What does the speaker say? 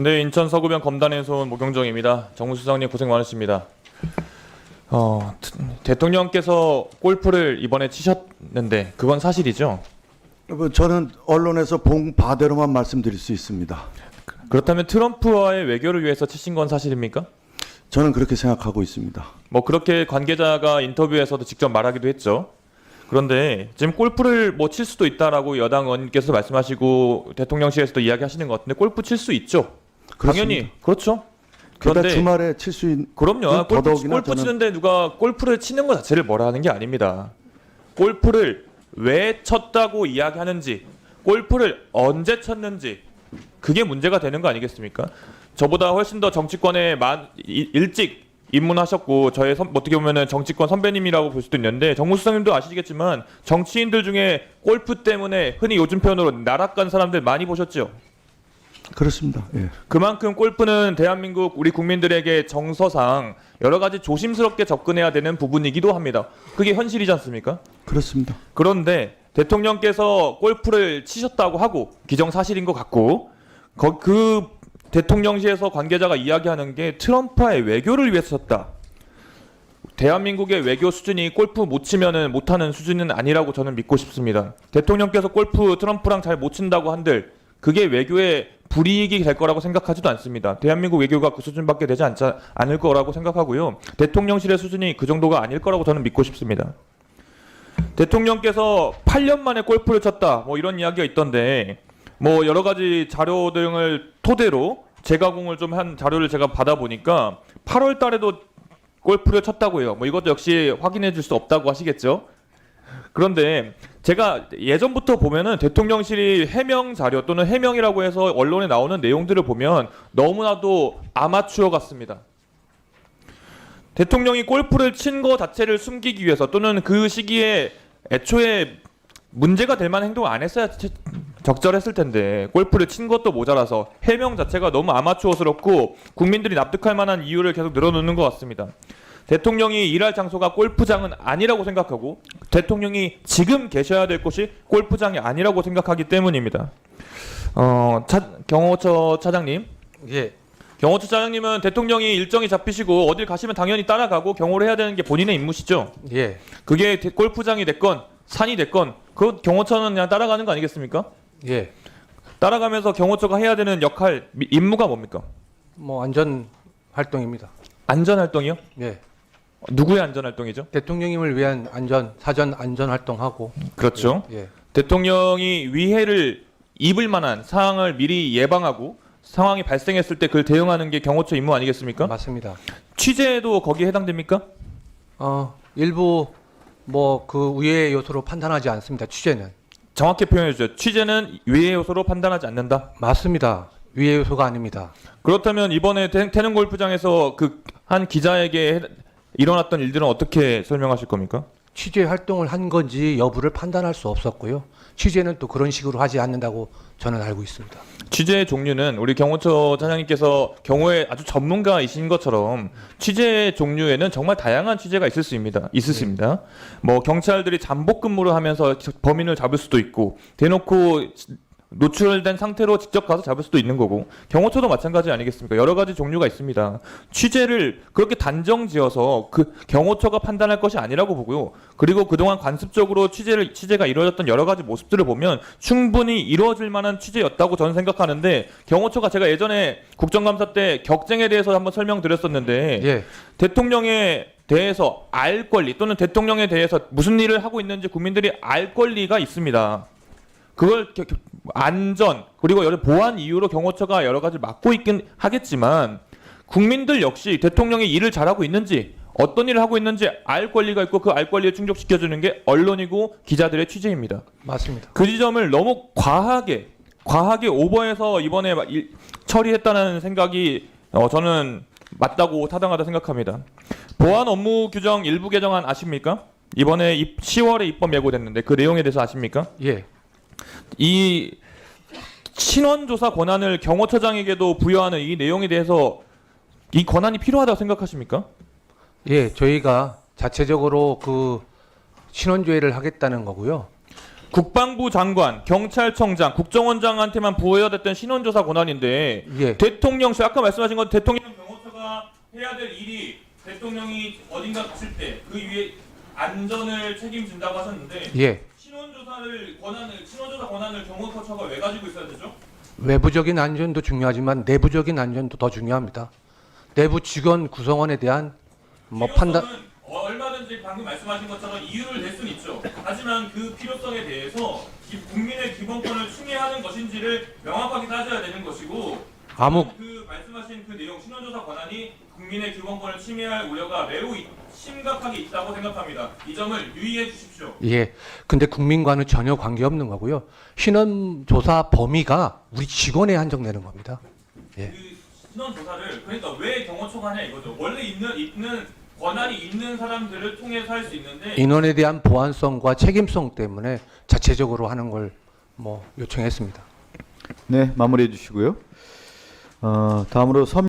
네, 인천 서구변 검단에서 온 모경정입니다. 정무수석님 고생 많으십니다. 대통령께서 골프를 이번에 치셨는데 그건 사실이죠? 저는 언론에서 본 바대로만 말씀드릴 수 있습니다. 그렇다면 트럼프와의 외교를 위해서 치신 건 사실입니까? 저는 그렇게 생각하고 있습니다. 뭐 그렇게 관계자가 인터뷰에서도 직접 말하기도 했죠. 그런데 지금 골프를 뭐 칠 수도 있다라고 여당 의원님께서 말씀하시고 대통령실에서도 이야기하시는 것 같은데 골프 칠 수 있죠? 그렇습니다. 당연히 그렇죠. 게다가 그런데 주말에 칠 수 있는 그럼요. 더더욱이나 골프 저는 치는데 누가 골프를 치는 것 자체를 뭐라 하는 게 아닙니다. 골프를 왜 쳤다고 이야기하는지, 골프를 언제 쳤는지 그게 문제가 되는 거 아니겠습니까? 저보다 훨씬 더 정치권에 일찍 입문하셨고 저의 어떻게 보면은 정치권 선배님이라고 볼 수도 있는데 정무수석님도 아시겠지만 정치인들 중에 골프 때문에 흔히 요즘 표현으로 나락간 사람들 많이 보셨죠? 그렇습니다. 예. 그만큼 골프는 대한민국 우리 국민들에게 정서상 여러 가지 조심스럽게 접근해야 되는 부분이기도 합니다. 그게 현실이지 않습니까? 그렇습니다. 그런데 대통령께서 골프를 치셨다고 하고 기정사실인 것 같고 그 대통령실에서 관계자가 이야기하는 게 트럼프와의 외교를 위해서 쳤다. 대한민국의 외교 수준이 골프 못 치면은 못하는 수준은 아니라고 저는 믿고 싶습니다. 대통령께서 골프 트럼프랑 잘 못 친다고 한들 그게 외교의 불이익이 될 거라고 생각하지도 않습니다. 대한민국 외교가 그 수준밖에 되지 않을 거라고 생각하고요. 대통령실의 수준이 그 정도가 아닐 거라고 저는 믿고 싶습니다. 대통령께서 8년 만에 골프를 쳤다. 뭐 이런 이야기가 있던데 뭐 여러 가지 자료 등을 토대로 재가공을 좀 한 자료를 제가 받아보니까 8월 달에도 골프를 쳤다고 해요. 뭐 이것도 역시 확인해 줄 수 없다고 하시겠죠. 그런데 제가 예전부터 보면은 대통령실이 해명 자료 또는 해명이라고 해서 언론에 나오는 내용들을 보면 너무나도 아마추어 같습니다. 대통령이 골프를 친 거 자체를 숨기기 위해서 또는 그 시기에 애초에 문제가 될 만한 행동을 안 했어야 적절했을 텐데 골프를 친 것도 모자라서 해명 자체가 너무 아마추어스럽고 국민들이 납득할 만한 이유를 계속 늘어놓는 것 같습니다. 대통령이 일할 장소가 골프장은 아니라고 생각하고 대통령이 지금 계셔야 될 곳이 골프장이 아니라고 생각하기 때문입니다. 경호처 차장님. 예, 경호처 차장님은 대통령이 일정이 잡히시고 어딜 가시면 당연히 따라가고 경호를 해야 되는 게 본인의 임무시죠. 예, 그게 골프장이 됐건 산이 됐건 그 경호처는 그냥 따라가는 거 아니겠습니까? 예. 따라가면서 경호처가 해야 되는 역할, 임무가 뭡니까? 뭐 안전 활동입니다. 안전활동이요? 예. 누구의 안전활동이죠? 대통령님을 위한 사전 안전 활동하고. 그렇죠. 예. 대통령이 위해를 입을 만한 상황을 미리 예방하고 상황이 발생했을 때 그걸 대응하는 게 경호처 임무 아니겠습니까? 맞습니다. 취재도 거기에 해당됩니까? 일부 뭐 그 우회 요소로 판단하지 않습니다. 취재는. 정확히 표현해 주죠. 취재는 위해 요소로 판단하지 않는다. 맞습니다. 위해 요소가 아닙니다. 그렇다면 이번에 태릉 골프장에서 그 한 기자에게 일어났던 일들은 어떻게 설명하실 겁니까? 취재 활동을 한 건지 여부를 판단할 수 없었고요. 취재는 또 그런 식으로 하지 않는다고 저는 알고 있습니다. 취재의 종류는 우리 경호처 차장님께서 경호의 아주 전문가이신 것처럼 취재의 종류에는 정말 다양한 취재가 있을 수 있습니다. 뭐 경찰들이 잠복 근무를 하면서 범인을 잡을 수도 있고 대놓고 노출된 상태로 직접 가서 잡을 수도 있는 거고 경호처도 마찬가지 아니겠습니까? 여러 가지 종류가 있습니다. 취재를 그렇게 단정지어서 그 경호처가 판단할 것이 아니라고 보고요. 그리고 그동안 관습적으로 취재가 이루어졌던 여러 가지 모습들을 보면 충분히 이루어질 만한 취재였다고 저는 생각하는데 경호처가 제가 예전에 국정감사 때 격쟁에 대해서 한번 설명드렸었는데 예. 대통령에 대해서 알 권리 또는 대통령에 대해서 무슨 일을 하고 있는지 국민들이 알 권리가 있습니다. 그걸 안전 그리고 여러 보안 이유로 경호처가 여러 가지를 맡고 있긴 하겠지만 국민들 역시 대통령이 일을 잘하고 있는지 어떤 일을 하고 있는지 알 권리가 있고 그 알 권리에 충족시켜주는 게 언론이고 기자들의 취재입니다. 맞습니다. 그 지점을 너무 과하게 오버해서 이번에 처리했다는 생각이 저는 맞다고 타당하다 생각합니다. 보안 업무 규정 일부 개정안 아십니까? 이번에 10월에 입법 예고됐는데 그 내용에 대해서 아십니까? 예. 이 신원조사 권한을 경호처장에게도 부여하는 이 내용에 대해서 이 권한이 필요하다고 생각하십니까? 예, 저희가 자체적으로 그 신원조회를 하겠다는 거고요. 국방부 장관, 경찰청장, 국정원장한테만 부여해야 됐던 신원조사 권한인데 예. 대통령실 아까 말씀하신 건 대통령 경호처가 해야 될 일이 대통령이 어딘가 갔을 때 그 위에 안전을 책임진다고 하셨는데 예. 신원조사 권한을 경호처가 왜 가지고 있어야 되죠? 외부적인 안전도 중요하지만 내부적인 안전도 더 중요합니다. 내부 직원 구성원에 대한 판단. 필요성은 얼마든지 방금 말씀하신 것처럼 이유를 낼 수는 있죠. 하지만 그 필요성에 대해서 국민의 기본권을 침해하는 것인지를 명확하게 따져야 되는 것이고 그 말씀하신 그 내용 신원조사 권한이 국민의 기본권을 침해할 우려가 매우 심각하게 있다고 생각합니다. 이 점을 유의해 주십시오. 예. 근데 국민과는 전혀 관계없는 거고요. 신원조사 범위가 우리 직원에 한정되는 겁니다. 예. 그 신원조사를 그러니까 왜 경호처가 하냐 이거죠. 원래 있는 권한이 있는 사람들을 통해서 할 수 있는데 인원에 대한 보안성과 책임성 때문에 자체적으로 하는 걸 요청했습니다. 네, 마무리해 주시고요. 다음으로